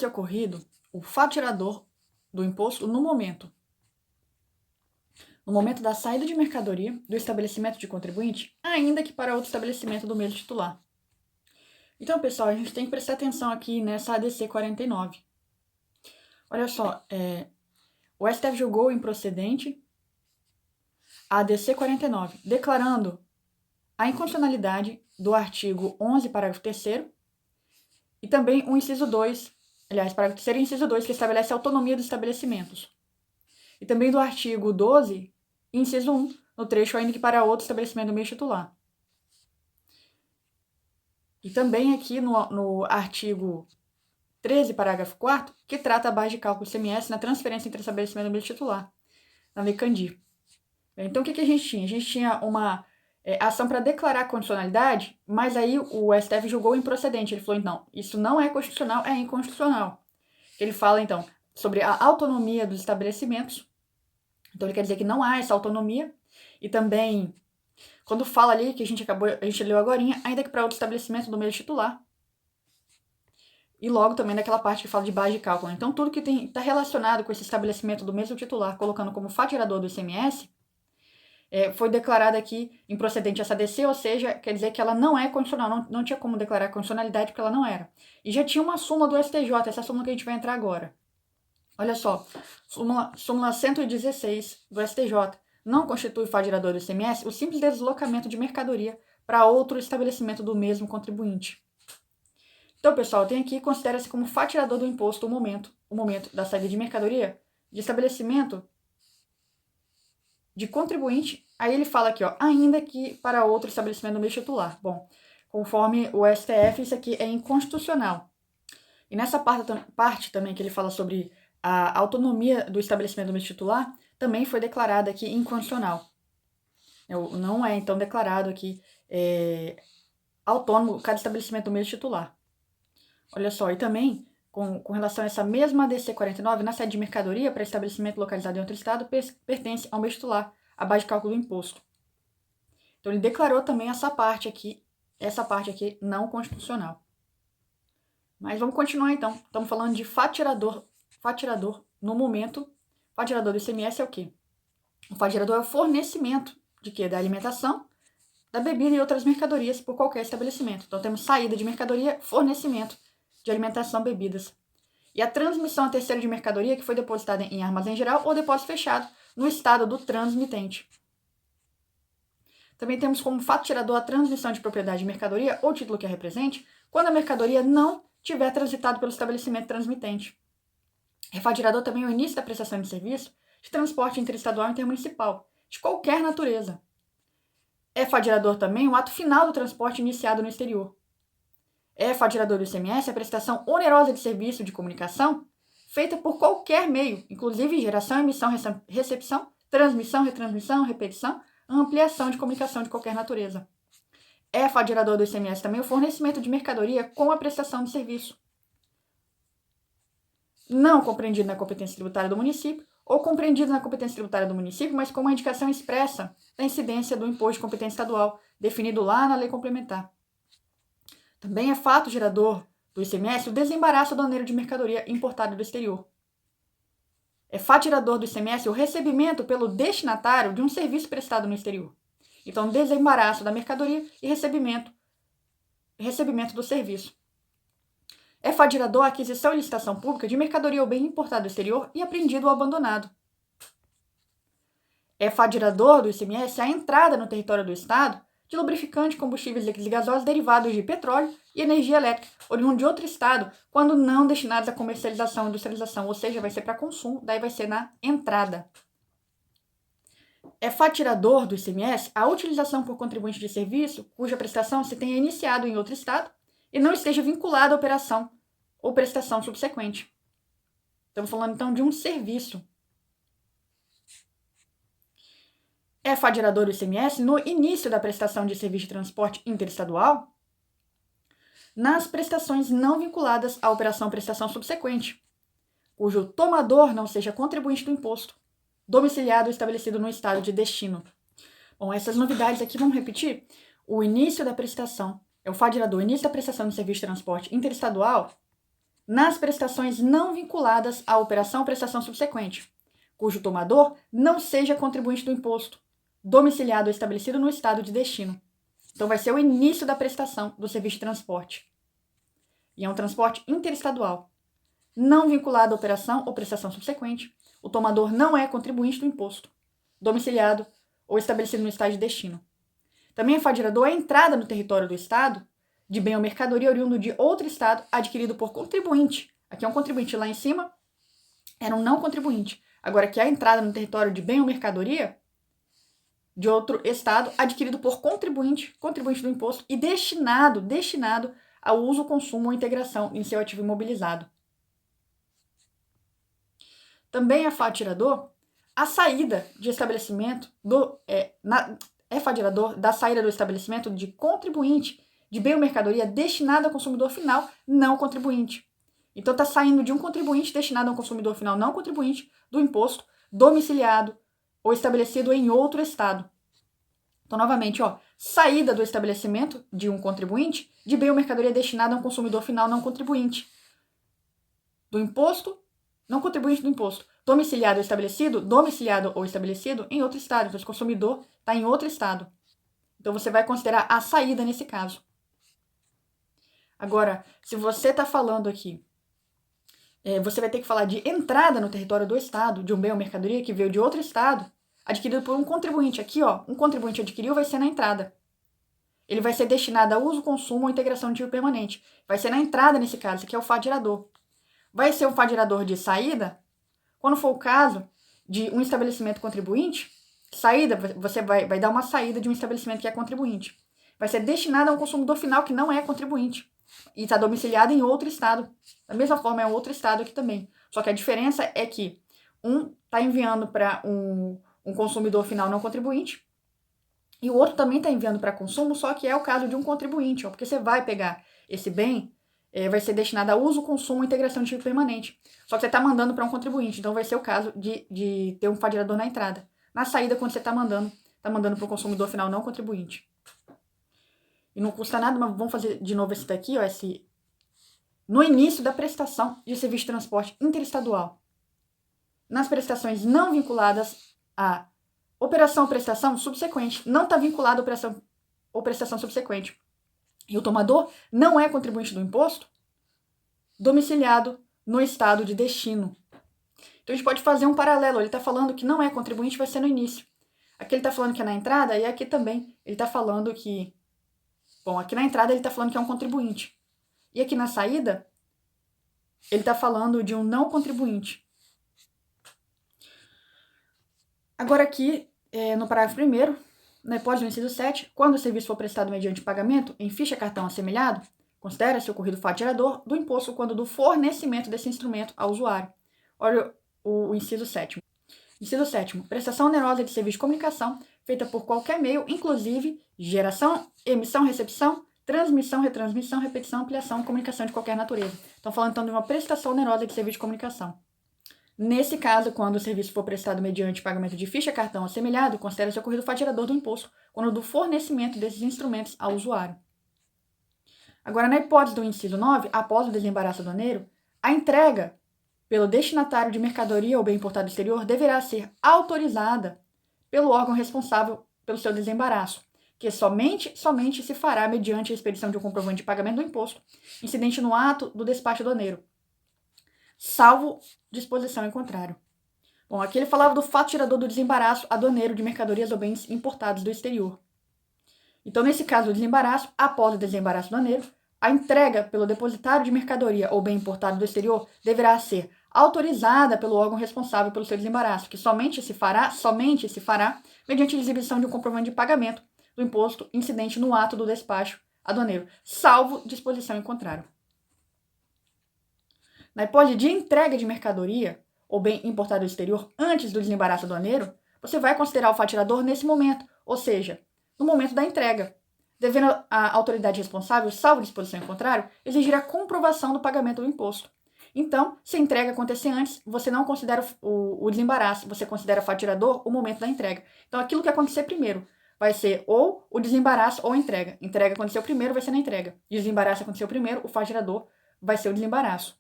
ocorrido o fato gerador do imposto no momento da saída de mercadoria do estabelecimento de contribuinte, ainda que para outro estabelecimento do mesmo titular. Então, pessoal, a gente tem que prestar atenção aqui nessa ADC 49. Olha só, o STF julgou improcedente a ADC 49, declarando a inconstitucionalidade do artigo 11, parágrafo 3º, e também o inciso 2, aliás, parágrafo 3º e inciso 2, que estabelece a autonomia dos estabelecimentos. E também do artigo 12, inciso 1, no trecho ainda que para outro estabelecimento do mesmo titular. E também aqui no artigo 13, parágrafo 4º, que trata a base de cálculo ICMS na transferência entre estabelecimento do mesmo titular, na Lei Candir. Então, o que a gente tinha? A gente tinha uma ação para declarar a constitucionalidade, mas aí o STF julgou improcedente. Ele falou, então, isso não é constitucional, é inconstitucional. Ele fala, então, sobre a autonomia dos estabelecimentos. Então, ele quer dizer que não há essa autonomia. E também, quando fala ali, que a gente leu agorinha, ainda que para outro estabelecimento do mesmo titular. E logo também naquela parte que fala de base de cálculo. Então, tudo que está relacionado com esse estabelecimento do mesmo titular, colocando como fato gerador do ICMS, foi declarada aqui improcedente essa ADC, ou seja, quer dizer que ela não é constitucional, não tinha como declarar constitucionalidade porque ela não era. E já tinha uma súmula do STJ, essa súmula que a gente vai entrar agora. Olha só, súmula 116 do STJ. Não constitui fato gerador do ICMS o simples deslocamento de mercadoria para outro estabelecimento do mesmo contribuinte. Então, pessoal, tem aqui, considera-se como fato gerador do imposto o momento da saída de mercadoria de estabelecimento de contribuinte. Aí ele fala aqui, ó, ainda que para outro estabelecimento do mesmo titular. Bom, conforme o STF, isso aqui é inconstitucional. E nessa parte também que ele fala sobre a autonomia do estabelecimento do mesmo titular, também foi declarada aqui inconstitucional. Não é, então, declarado aqui autônomo cada estabelecimento do mesmo titular. Olha só, e também, com relação a essa mesma ADC 49, na saída de mercadoria para estabelecimento localizado em outro estado, pertence ao mesmo titular, a base de cálculo do imposto. Então, ele declarou também essa parte aqui não constitucional. Mas vamos continuar, então. Estamos falando de fato gerador no momento. Fato gerador do ICMS é o quê? O fato gerador é o fornecimento de quê? Da alimentação, da bebida e outras mercadorias por qualquer estabelecimento. Então, temos saída de mercadoria, fornecimento de alimentação, bebidas. E a transmissão a terceiro de mercadoria que foi depositada em armazém geral ou depósito fechado no estado do transmitente. Também temos como fato gerador a transmissão de propriedade de mercadoria ou título que a represente, quando a mercadoria não tiver transitado pelo estabelecimento transmitente. É fato gerador também o início da prestação de serviço de transporte interestadual e intermunicipal, de qualquer natureza. É fato gerador também o ato final do transporte iniciado no exterior. É fato gerador do ICMS a prestação onerosa de serviço de comunicação feita por qualquer meio, inclusive geração, emissão, recepção, transmissão, retransmissão, repetição, ampliação de comunicação de qualquer natureza. É fato gerador do ICMS também o fornecimento de mercadoria com a prestação de serviço, não compreendido na competência tributária do município, ou compreendido na competência tributária do município, mas com uma indicação expressa da incidência do imposto de competência estadual, definido lá na lei complementar. Também é fato gerador do ICMS o desembaraço aduaneiro de mercadoria importada do exterior. É fato gerador do ICMS o recebimento pelo destinatário de um serviço prestado no exterior. Então, desembaraço da mercadoria e recebimento do serviço. É fato gerador a aquisição e licitação pública de mercadoria ou bem importado do exterior e apreendido ou abandonado. É fato gerador do ICMS a entrada no território do Estado de lubrificante, combustíveis líquidos e gasosos derivados de petróleo e energia elétrica, oriundo de outro estado, quando não destinados à comercialização e industrialização, ou seja, vai ser para consumo, daí vai ser na entrada. É fato gerador do ICMS a utilização por contribuinte de serviço cuja prestação se tenha iniciado em outro estado e não esteja vinculada à operação ou prestação subsequente. Estamos falando, então, de um serviço. É fato gerador do ICMS no início da prestação de serviço de transporte interestadual, nas prestações não vinculadas à operação ou prestação subsequente, cujo tomador não seja contribuinte do imposto, domiciliado ou estabelecido no estado de destino. Bom, essas novidades aqui, vamos repetir? O início da prestação, é o fato gerador, o início da prestação de serviço de transporte interestadual, nas prestações não vinculadas à operação ou prestação subsequente, cujo tomador não seja contribuinte do imposto, domiciliado ou estabelecido no estado de destino. Então, vai ser o início da prestação do serviço de transporte. E é um transporte interestadual, não vinculado à operação ou prestação subsequente. O tomador não é contribuinte do imposto, domiciliado ou estabelecido no estado de destino. Também é fadigador a entrada no território do estado de bem ou mercadoria oriundo de outro estado adquirido por contribuinte. Aqui é um contribuinte, lá em cima era um não contribuinte. Agora aqui é a entrada no território de bem ou mercadoria de outro estado adquirido por contribuinte do imposto e destinado ao uso, consumo ou integração em seu ativo imobilizado. Também é fatirador a saída de estabelecimento é fadigador da saída do estabelecimento de contribuinte de bem ou mercadoria destinado ao consumidor final não contribuinte. Então está saindo de um contribuinte destinado ao consumidor final não contribuinte do imposto domiciliado ou estabelecido em outro estado. Então, novamente, saída do estabelecimento de um contribuinte de bem ou mercadoria destinado a um consumidor final não contribuinte do imposto, não contribuinte do imposto, domiciliado ou estabelecido em outro estado. Então, esse consumidor está em outro estado. Então, você vai considerar a saída nesse caso. Agora, se você está falando aqui, você vai ter que falar de entrada no território do estado, de um bem ou mercadoria que veio de outro estado, adquirido por um contribuinte. Aqui, um contribuinte adquiriu, vai ser na entrada. Ele vai ser destinado a uso, consumo ou integração de ativo permanente. Vai ser na entrada nesse caso, aqui é o fadigador. Vai ser um fadigador de saída, quando for o caso de um estabelecimento contribuinte, saída, você vai dar uma saída de um estabelecimento que é contribuinte. Vai ser destinado a um consumidor final que não é contribuinte e está domiciliado em outro estado. Da mesma forma, é outro estado aqui também. Só que a diferença é que um está enviando para um consumidor final não contribuinte e o outro também está enviando para consumo, só que é o caso de um contribuinte, porque você vai pegar esse bem, vai ser destinado a uso, consumo e integração de ativo permanente. Só que você está mandando para um contribuinte, então vai ser o caso de ter um fadigador na entrada. Na saída, quando você está mandando para o consumidor final não contribuinte. E não custa nada, mas vamos fazer de novo esse daqui, no início da prestação de serviço de transporte interestadual. Nas prestações não vinculadas à operação ou prestação subsequente. Não está vinculado à operação ou prestação subsequente. E o tomador não é contribuinte do imposto, domiciliado no estado de destino. Então, a gente pode fazer um paralelo. Ele está falando que não é contribuinte, vai ser no início. Aqui ele está falando que é na entrada, e aqui também ele está falando que... Bom, aqui na entrada ele está falando que é um contribuinte. E aqui na saída, ele está falando de um não contribuinte. Agora aqui, no parágrafo 1º, na hipótese do inciso 7, quando o serviço for prestado mediante pagamento em ficha cartão assemelhado, considera-se ocorrido fatigador do imposto quando do fornecimento desse instrumento ao usuário. Olha o inciso 7º. Inciso 7º. Prestação onerosa de serviço de comunicação feita por qualquer meio, inclusive geração, emissão, recepção, transmissão, retransmissão, repetição, ampliação, comunicação de qualquer natureza. Estão falando então de uma prestação onerosa de serviço de comunicação. Nesse caso, quando o serviço for prestado mediante pagamento de ficha cartão assemelhado, considera-se ocorrido o fatigador do imposto quando do fornecimento desses instrumentos ao usuário. Agora, na hipótese do inciso 9, após o desembaraço aduaneiro, a entrega pelo destinatário de mercadoria ou bem importado do exterior deverá ser autorizada pelo órgão responsável pelo seu desembaraço, que somente se fará mediante a expedição de um comprovante de pagamento do imposto incidente no ato do despacho aduaneiro, salvo disposição em contrário. Bom, aqui ele falava do fato gerador do desembaraço aduaneiro de mercadorias ou bens importados do exterior. Então, nesse caso do desembaraço, após o desembaraço aduaneiro, a entrega pelo depositário de mercadoria ou bem importado do exterior deverá ser autorizada pelo órgão responsável pelo seu desembaraço, que somente se fará mediante a exibição de um comprovante de pagamento do imposto incidente no ato do despacho aduaneiro, salvo disposição em contrário. Na hipótese de entrega de mercadoria ou bem importado do exterior antes do desembaraço aduaneiro, você vai considerar o fatigador nesse momento, ou seja, no momento da entrega, devendo a autoridade responsável, salvo disposição em contrário, exigir a comprovação do pagamento do imposto. Então, se a entrega acontecer antes, você não considera o desembaraço, você considera fatigador o momento da entrega. Então, aquilo que acontecer primeiro vai ser ou o desembaraço ou a entrega. Entrega aconteceu primeiro, vai ser na entrega. Desembaraço aconteceu primeiro, o fatigador vai ser o desembaraço.